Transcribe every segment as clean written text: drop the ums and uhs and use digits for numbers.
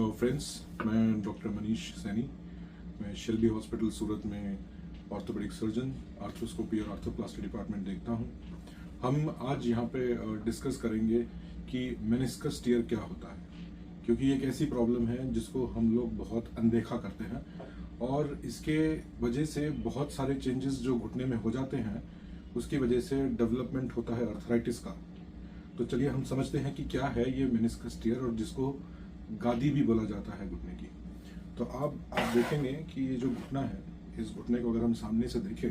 Hello friends, मैं doctor Manish Saini. मैं Shelby hospital सूरत में ऑर्थोपेडिक सर्जन, आर्थ्रोस्कोपी और आर्थोप्लास्टी डिपार्टमेंट देखता हूं। हम आज यहां पे डिस्कस करेंगे कि मेनिस्कस टियर क्या होता है, क्योंकि ये एक ऐसी प्रॉब्लम है जिसको हम लोग बहुत अनदेखा करते हैं और इसके वजह से बहुत सारे चेंजेस जो घुटने में हो जाते हैं, उसकी वजह से डेवलपमेंट होता है अर्थराइटिस का। तो चलिए हम समझते हैं कि क्या है ये मेनिस्कस टियर, और जिसको गादी भी बोला जाता है घुटने की। तो आप देखेंगे कि ये जो घुटना है, इस घुटने को अगर हम सामने से देखें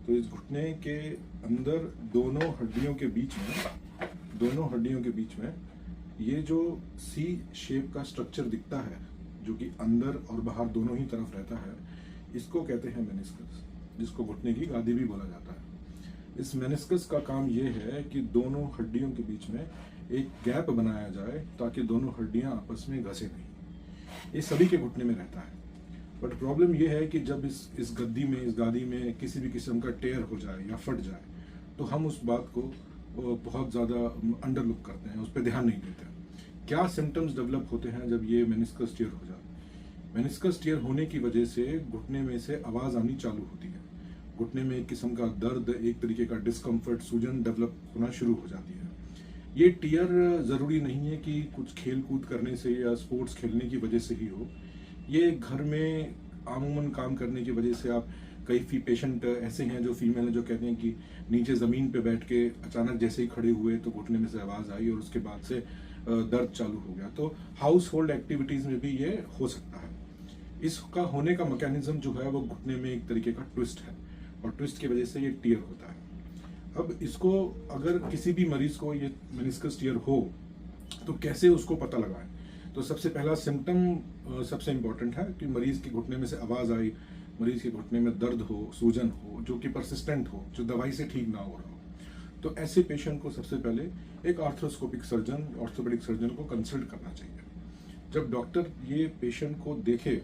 तो इस घुटने के अंदर दोनों हड्डियों के बीच में ये जो सी शेप का स्ट्रक्चर दिखता है, जो कि अंदर और बाहर दोनों ही तरफ रहता है, इसको कहते हैं मेनिस्कस, जिसको घुटने की गादी भी बोला जाता है। इस मेनिस्कस का काम ये है कि दोनों हड्डियों के बीच में एक गैप बनाया जाए ताकि दोनों हड्डियां आपस में घसे नहीं। ये सभी के घुटने में रहता है, बट प्रॉब्लम ये है कि जब इस गादी में किसी भी किस्म का टेयर हो जाए या फट जाए, तो हम उस बात को बहुत ज़्यादा अंडरलुक करते हैं, उस पर ध्यान नहीं देते। क्या सिम्टम्स डेवलप होते हैं जब ये मेनिस्कस टियर हो जाए? मेनिस्कस टियर होने की वजह से घुटने में से आवाज़ आनी चालू होती है। घुटने में एक किस्म का दर्द, एक तरीके का डिस्कम्फर्ट, सूजन डेवलप होना शुरू हो जाती है। ये टियर ज़रूरी नहीं है कि कुछ खेल कूद करने से या स्पोर्ट्स खेलने की वजह से ही हो। ये घर में आमूमन काम करने की वजह से आप कई पेशेंट ऐसे हैं जो फीमेल हैं जो कहते हैं कि नीचे ज़मीन पे बैठ के अचानक जैसे ही खड़े हुए तो घुटने में से आवाज़ आई और उसके बाद से दर्द चालू हो गया। तो हाउस होल्ड एक्टिविटीज़ में भी ये हो सकता है। इसका होने का मैकेनिज्म जो है वो घुटने में एक तरीके का ट्विस्ट है, और ट्विस्ट की वजह से ये टियर होता है। अब इसको अगर किसी भी मरीज को ये मेनिस्कस टियर हो तो कैसे उसको पता लगाएं? तो सबसे पहला सिम्टम सबसे इम्पोर्टेंट है कि मरीज के घुटने में से आवाज़ आई, मरीज के घुटने में दर्द हो, सूजन हो जो कि परसिस्टेंट हो, जो दवाई से ठीक ना हो रहा हो, तो ऐसे पेशेंट को सबसे पहले एक आर्थ्रोस्कोपिक सर्जन, ऑर्थोपेडिक सर्जन को कंसल्ट करना चाहिए। जब डॉक्टर ये पेशेंट को देखे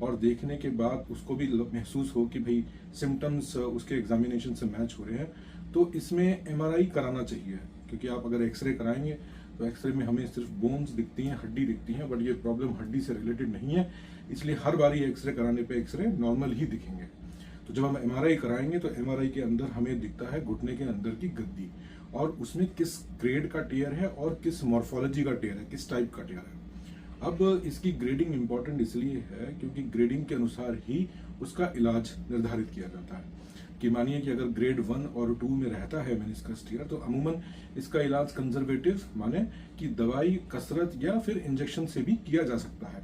और देखने के बाद उसको भी महसूस हो कि भाई सिम्टम्स उसके एग्जामिनेशन से मैच हो रहे हैं, तो इसमें एमआरआई कराना चाहिए। क्योंकि आप अगर एक्सरे कराएंगे तो एक्सरे में हमें सिर्फ बोन्स दिखती हैं, हड्डी दिखती हैं, बट ये प्रॉब्लम हड्डी से रिलेटेड नहीं है, इसलिए हर बारी एक्सरे कराने पे एक्सरे नॉर्मल ही दिखेंगे। तो जब हम एमआरआई कराएंगे तो एमआरआई के अंदर हमें दिखता है घुटने के अंदर की गद्दी, और उसमें किस ग्रेड का टियर है और किस मॉर्फोलॉजी का टियर है, किस टाइप का टियर है। अब इसकी ग्रेडिंग इंपॉर्टेंट इसलिए है क्योंकि ग्रेडिंग के अनुसार ही उसका इलाज निर्धारित किया जाता है। कि मानिए कि अगर ग्रेड 1 और 2 में रहता है मेनिस्कस टियर, तो अमूमन इसका इलाज कंजर्वेटिव माने कि दवाई, कसरत या फिर इंजेक्शन से भी किया जा सकता है।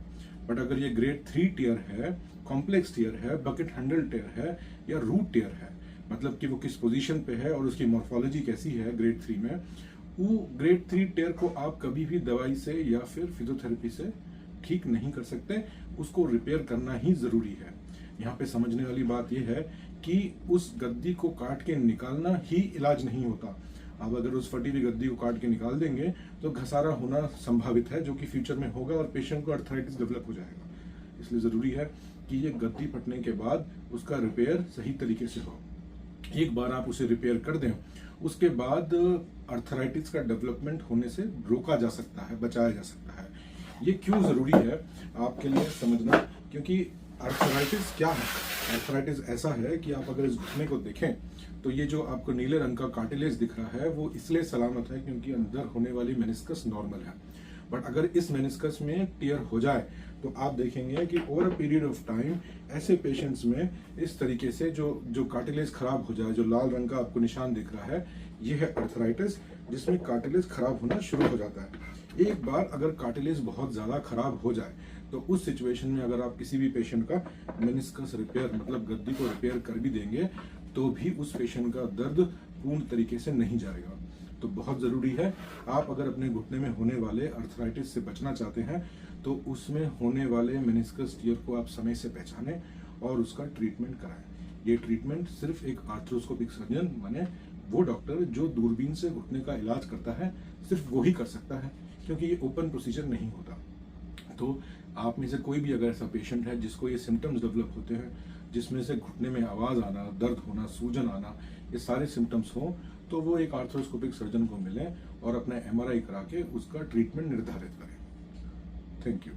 बट अगर ये ग्रेड 3 टियर है, कॉम्प्लेक्स टियर है, बकेट हैंडल टियर है या रूट टियर है, मतलब कि वो किस पोजीशन पे है और उसकी मॉर्फोलॉजी कैसी है ग्रेड 3 में, वो ग्रेड 3 टियर को आप कभी भी दवाई से या फिर फिजियोथेरेपी से ठीक नहीं कर सकते, उसको रिपेयर करना ही जरूरी है। यहाँ पे समझने वाली बात यह है कि उस गद्दी को काट के निकालना ही इलाज नहीं होता। अब अगर उस फटी हुई गद्दी को काट के निकाल देंगे तो घसारा होना संभावित है, जो कि फ्यूचर में होगा और पेशेंट को अर्थराइटिस डेवलप हो जाएगा। इसलिए जरूरी है कि ये गद्दी फटने के बाद उसका रिपेयर सही तरीके से हो। एक बार आप उसे रिपेयर कर दें, उसके बाद अर्थराइटिस का डेवलपमेंट होने से रोका जा सकता है, बचाया जा सकता है। ये क्यों जरूरी है आपके लिए समझना? क्योंकि अर्थराइटिस क्या है? अर्थराइटिस ऐसा है कि आप अगर इस घुटने को देखें तो ये जो आपको नीले रंग का कार्टिलेज दिख रहा है वो इसलिए सलामत है क्योंकि अंदर होने वाली मेनिस्कस नॉर्मल है। बट अगर इस मेनिस्कस में टियर हो जाए तो आप देखेंगे कि over a period of time ऐसे पेशेंट्स में इस तरीके से जो कार्टिलेज खराब हो जाए, जो लाल रंग का आपको निशान दिख रहा है, ये है अर्थराइटिस, जिसमें कार्टिलेज खराब होना शुरू हो जाता है। एक बार अगर कार्टिलेज बहुत ज्यादा खराब हो जाए तो उस सिचुएशन में अगर आप किसी भी पेशेंट का मेनिस्कस रिपेयर, मतलब गद्दी को रिपेयर कर भी देंगे, तो भी उस पेशेंट का दर्द पूर्ण तरीके से नहीं जाएगा। तो बहुत जरूरी है, आप अगर अपने घुटने में होने वाले अर्थराइटिस से बचना चाहते हैं तो उसमें होने वाले मेनिस्कस टियर को आप समय से पहचानें और उसका ट्रीटमेंट कराएं। ये ट्रीटमेंट सिर्फ एक आर्थ्रोस्कोपिक सर्जन, माने वो डॉक्टर जो दूरबीन से घुटने का इलाज करता है, सिर्फ वो ही कर सकता है, क्योंकि ये ओपन प्रोसीजर नहीं होता। तो आप में से कोई भी अगर ऐसा पेशेंट है जिसको ये सिम्टम्स डेवलप होते हैं, जिसमें से घुटने में आवाज़ आना, दर्द होना, सूजन आना, ये सारे सिम्टम्स हो, तो वो एक आर्थ्रोस्कोपिक सर्जन को मिलें और अपना एमआरआई करा के उसका ट्रीटमेंट निर्धारित करें। Thank you.